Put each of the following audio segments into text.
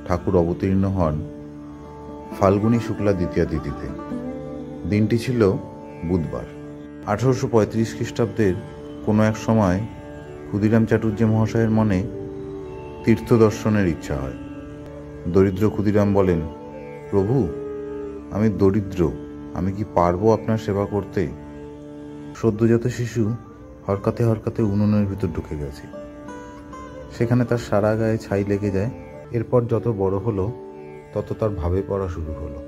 ঠাকুর অবতীর্ণ হন ফাল্গুনী শুক্লা দ্বিতীয়া তিথিতে। দিনটি ছিল বুধবার। 1835 খ্রিস্টাব্দের কোনো এক সময় ক্ষুদিরাম চাটুর্যে মহাশয়ের মনে তীর্থ দর্শনের ইচ্ছা হয়। দরিদ্র ক্ষুদিরাম বলেন, প্রভু, আমি দরিদ্র, আমি কি পারবো আপনার সেবা করতে? সদ্যজাত শিশু হরকাতে হরকাতে উনুনের ভিতর ঢুকে গেছে। সেখানে তার সারা গায়ে ছাই লেগে যায়। এরপর যত বড় হলো তত তার ভাবে পড়া শুরু হলো।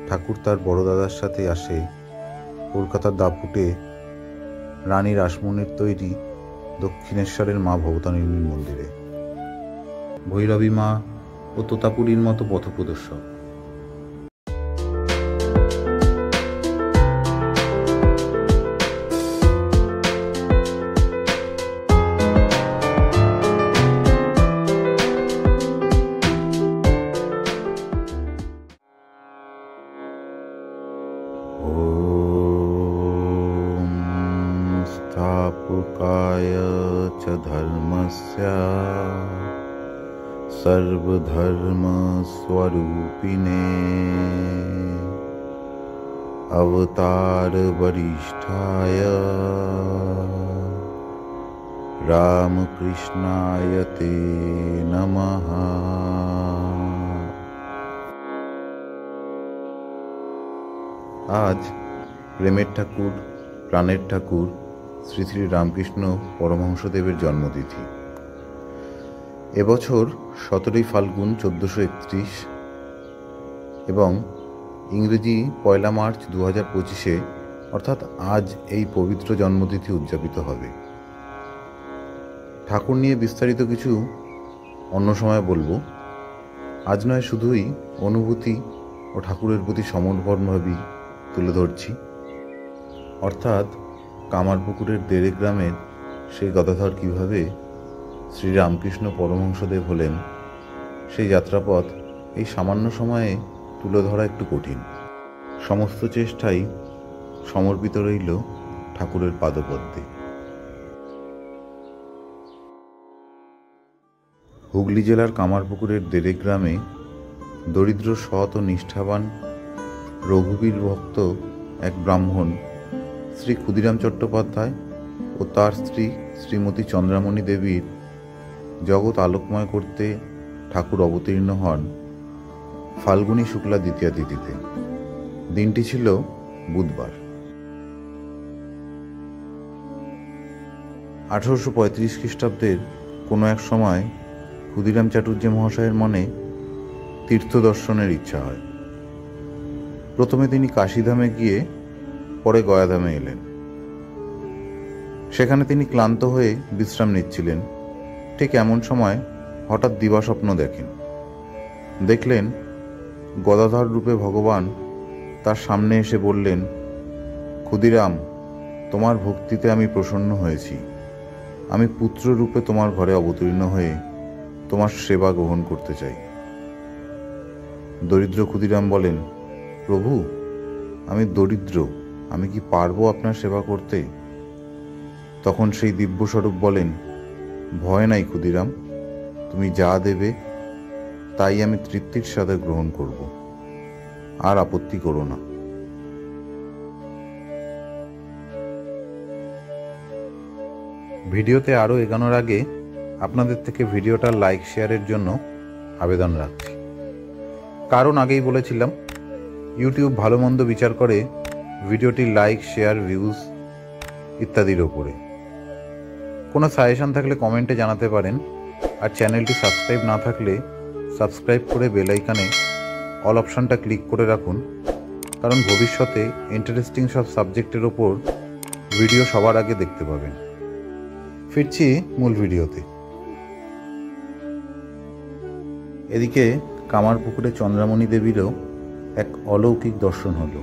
ঠাকুর তার বড় দাদার সাথে আসে কলকাতার দাপুটে রানী রাসমণির তৈরি দক্ষিণেশ্বরের মা ভবতারিণীর মন্দিরে। ভৈরবী মা ও তোতাপুরীর মতো পথপ্রদর্শক। स्थापकाय च धर्मस्य सर्वधर्मस्वरूपिणे अवतार वरिष्ठाय रामकृष्णाय ते नमः। आज প্রেমের ঠাকুর, প্রাণের ঠাকুর শ্রী শ্রী রামকৃষ্ণ পরমহংসদেবের জন্মতিথি। এবছর 17 ফাল্গুন 1431 এবং ইংরেজি 1 মার্চ 2025 অর্থাৎ আজ এই পবিত্র জন্মতিথি উদযাপিত হবে। ঠাকুর নিয়ে বিস্তারিত কিছু অন্য সময় বলবো। আজ নয় শুধুই অনুভূতি ও ঠাকুরের প্রতি সমর্পণভাবেই তুলে ধরছি। অর্থাৎ কামারপুকুরের দেড়ে গ্রামের সেই গদাধর কীভাবে শ্রীরামকৃষ্ণ পরমহংসদেব হলেন, সেই যাত্রাপথ এই সামান্য সময়ে তুলে ধরা একটু কঠিন। সমস্ত চেষ্টাই সমর্পিত রইল ঠাকুরের পাদপদ্মে। হুগলি জেলার কামারপুকুরের দেড়ে গ্রামে দরিদ্র সৎ ও নিষ্ঠাবান রঘুবীর ভক্ত এক ব্রাহ্মণ শ্রী ক্ষুদিরাম চট্টোপাধ্যায় ও তার স্ত্রী শ্রীমতী চন্দ্রামণি দেবীর জগৎ আলোকময় করতে ঠাকুর অবতীর্ণ হন ফাল্গুনী শুক্লা দ্বিতীয়া তিথিতে। দিনটি ছিল বুধবার। 1835 খ্রিস্টাব্দের কোনো এক সময় ক্ষুদিরাম চাটুর্যে মহাশয়ের মনে তীর্থ দর্শনের ইচ্ছা হয়। প্রথমে তিনি কাশীধামে গিয়ে পরে গয়াধামে এলেন। সেখানে তিনি ক্লান্ত হয়ে বিশ্রাম নিচ্ছিলেন। ঠিক এমন সময় হঠাৎ দিবাস্বপ্ন দেখলেন গদাধর রূপে ভগবান তার সামনে এসে বললেন, ক্ষুদিরাম, তোমার ভক্তিতে আমি প্রসন্ন হয়েছি। আমি পুত্র রূপে তোমার ঘরে অবতীর্ণ হয়ে তোমার সেবা গ্রহণ করতে চাই। দরিদ্র ক্ষুদিরাম বলেন, প্রভু, আমি দরিদ্র, আমি কি পারবো আপনার সেবা করতে? তখন সেই দিব্যস্বরূপ বলেন, ভয় নাই ক্ষুদিরাম, তুমি যা দেবে তাই আমি তৃপ্তির সাথে গ্রহণ করব, আর আপত্তি করো না। ভিডিওতে আরও এগোনোর আগে আপনাদের থেকে ভিডিওটা লাইক শেয়ারের জন্য আবেদন রাখছি। কারণ আগেই বলেছিলাম, ইউটিউব ভালো মন্দ বিচার করে ভিডিওটি লাইক, শেয়ার, ভিউজ ইত্যাদির ওপরে। কোনো সাজেশন থাকলে কমেন্টে জানাতে পারেন। আর চ্যানেলটি সাবস্ক্রাইব না থাকলে সাবস্ক্রাইব করে বেল আইকনে অল অপশানটা ক্লিক করে রাখুন, কারণ ভবিষ্যতে ইন্টারেস্টিং সব সাবজেক্টের ওপর ভিডিও সবার আগে দেখতে পাবেন। ফিরছি মূল ভিডিওতে। এদিকে কামারপুকুরে চন্দ্রামণি দেবীরও এক অলৌকিক দর্শন হলো।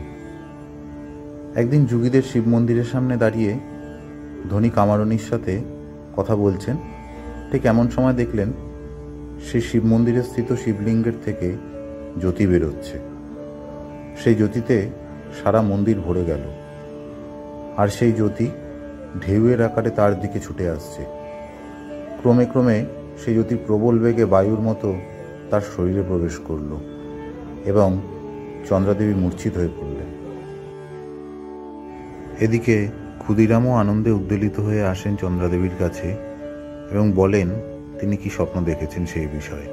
একদিন যোগীদের শিব মন্দিরের সামনে দাঁড়িয়ে ধনী কামারণীর সাথে কথা বলছেন। ঠিক এমন সময় দেখলেন সেই শিব মন্দিরে স্থিত শিবলিঙ্গের থেকে জ্যোতি বেরোচ্ছে। সেই জ্যোতিতে সারা মন্দির ভরে গেল, আর সেই জ্যোতি ঢেউয়ের আকারে তার দিকে ছুটে আসছে। ক্রমে ক্রমে সেই জ্যোতি প্রবল বেগে বায়ুর মতো তার শরীরে প্রবেশ করল এবং চন্দ্রাদেবী মূর্ছিত হয়ে পড়লেন। এদিকে ক্ষুদিরামও আনন্দে উদ্বেলিত হয়ে আসেন চন্দ্রাদেবীর কাছে এবং বলেন তিনি কি স্বপ্ন দেখেছেন সেই বিষয়ে।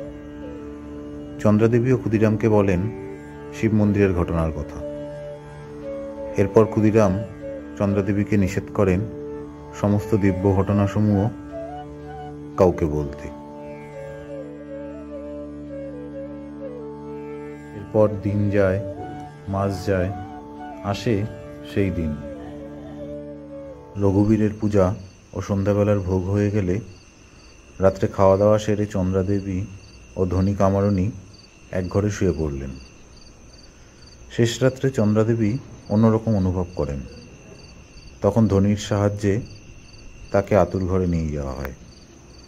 চন্দ্রাদেবীও ক্ষুদিরামকে বলেন শিব মন্দিরের ঘটনার কথা। এরপর ক্ষুদিরাম চন্দ্রাদেবীকে নিষেধ করেন সমস্ত দিব্য ঘটনাসমূহ কাউকে বলতে। এরপর দিন যায়, মাস যায়, আসে সেই দিন। রঘুবীরের পূজা ও সন্ধ্যাবেলার ভোগ হয়ে গেলে রাত্রে খাওয়া দাওয়া সেরে চন্দ্রাদেবী ও ধনী কামারণী এক ঘরে শুয়ে পড়লেন। শেষ রাত্রে চন্দ্রাদেবী অন্যরকম অনুভব করেন। তখন ধনীর সাহায্যে তাকে আতুর ঘরে নিয়ে যাওয়া হয়।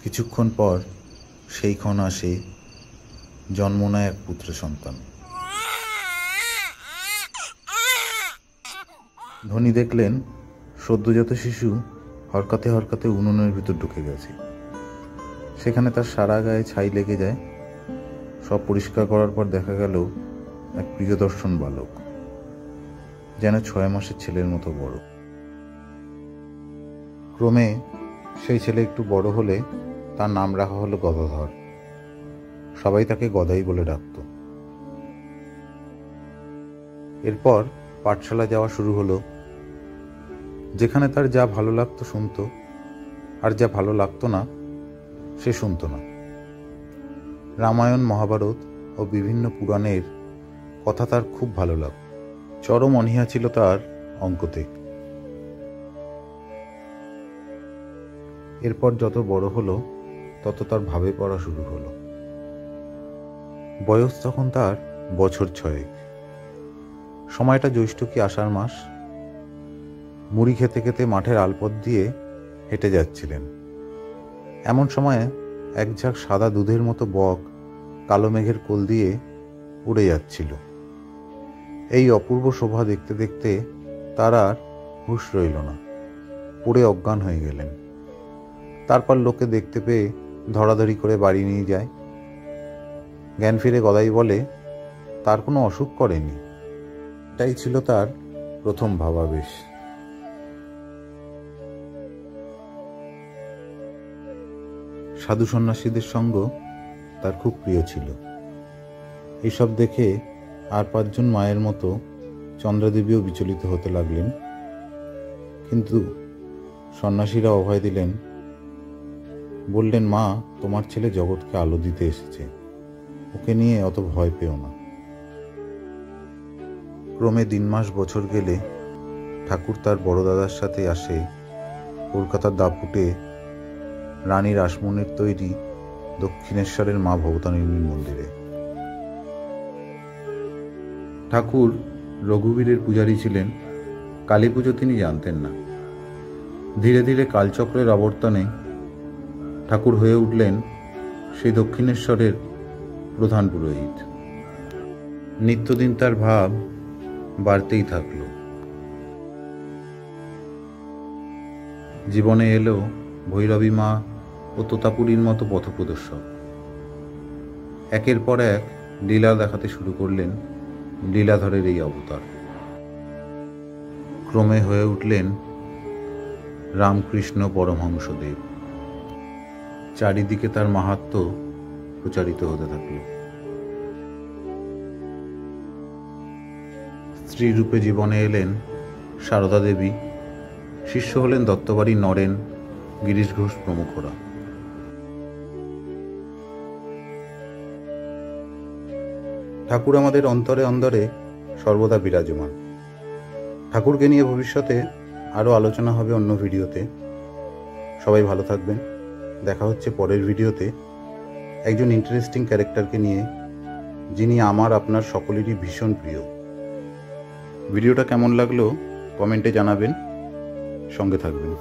কিছুক্ষণ পর সেই ক্ষণ আসে, জন্ম নেয় এক পুত্র সন্তান। ধনী দেখলেন সদ্যজাত শিশু হরকাতে হরকাতে উনুনের ভিতর ঢুকে গেছে। সেখানে তার সারা গায়ে ছাই লেগে যায়। সব পরিষ্কার করার পর দেখা গেল এক প্রিয়দর্শন বালক, যেন 6 মাসের ছেলের মতো বড়। ক্রমে সেই ছেলে একটু বড় হলে তার নাম রাখা হলো গদাধর। সবাই তাকে গদাই বলে ডাকত। এরপর পাঠশালা যাওয়া শুরু হলো, যেখানে তার যা ভালো লাগতো শুনতো, আর যা ভালো লাগতো না সে শুনতো না। রামায়ণ, মহাভারত ও বিভিন্ন পুরাণের কথা তার খুব ভালো লাগত। চরম অনীহা ছিল তার অঙ্কতে। এরপর যত বড় হলো তত তার ভাবে পড়া শুরু হলো। বয়স তখন তার বছর 6। সময়টা জ্যৈষ্ঠ কি আষাঢ় মাস। মুড়ি খেতে খেতে মাঠের আলপথ দিয়ে হেঁটে যাচ্ছিলেন। এমন সময়ে এক ঝাঁক সাদা দুধের মতো বক কালো মেঘের কোল দিয়ে উড়ে যাচ্ছিল। এই অপূর্ব শোভা দেখতে দেখতে তার আর হুঁশ রইল না, পড়ে অজ্ঞান হয়ে গেলেন। তারপর লোকে দেখতে পেয়ে ধরাধরি করে বাড়ি নিয়ে যায়। জ্ঞান ফিরে গদাই বলে তার কোনো অসুখ করেনি। এটাই ছিল তার প্রথম ভাবাবেশ। সাধু সন্ন্যাসীদের সঙ্গ তার খুব প্রিয় ছিল। এইসব দেখে আর 5 জন মায়ের মতো চন্দ্রাদেবীও বিচলিত হতে লাগলেন। কিন্তু সন্ন্যাসীরা অভয় দিলেন, বললেন মা, তোমার ছেলে জগৎকে আলো দিতে এসেছে, ওকে নিয়ে অত ভয় পেও না। ক্রমে দিন মাস বছর গেলে ঠাকুর তার বড় দাদার সাথে আসে কলকাতার দাপুটে রানী রাসমণির তৈরি দক্ষিণেশ্বরের মা ভবতারিণীর মন্দিরে। ঠাকুর রঘুবীরের পূজারী ছিলেন, কালী পুজো তিনি জানতেন না। ধীরে ধীরে কালচক্রের আবর্তনে ঠাকুর হয়ে উঠলেন সেই দক্ষিণেশ্বরের প্রধান পুরোহিত। নিত্যদিন তার ভাব বাড়তেই থাকল। জীবনে এলো ভৈরবী মা ও তোতাপুরীর মতো পথপ্রদর্শক। একের পর এক লীলা দেখাতে শুরু করলেন লীলাধরের এই অবতার। ক্রমে হয়ে উঠলেন রামকৃষ্ণ পরমহংসদেব। চারিদিকে তার মাহাত্ম্য প্রচারিত হতে থাকল। স্ত্রী রূপে জীবনে এলেন সারদা দেবী, শিষ্য হলেন দত্তবাড়ি নরেন, গিরিশ ঘোষ প্রমুখরা। ঠাকুর আমাদের অন্তরে অন্তরে সর্বদা বিরাজমান। ঠাকুরকে নিয়ে ভবিষ্যতে আরও আলোচনা হবে অন্য ভিডিওতে। সবাই ভালো থাকবেন। দেখা হচ্ছে পরের ভিডিওতে একজন ইন্টারেস্টিং ক্যারেক্টারকে নিয়ে, যিনি আমার আপনার সকলেরই ভীষণ প্রিয়। ভিডিওটা কেমন লাগলো কমেন্টে জানাবেন, সঙ্গে থাকবেন।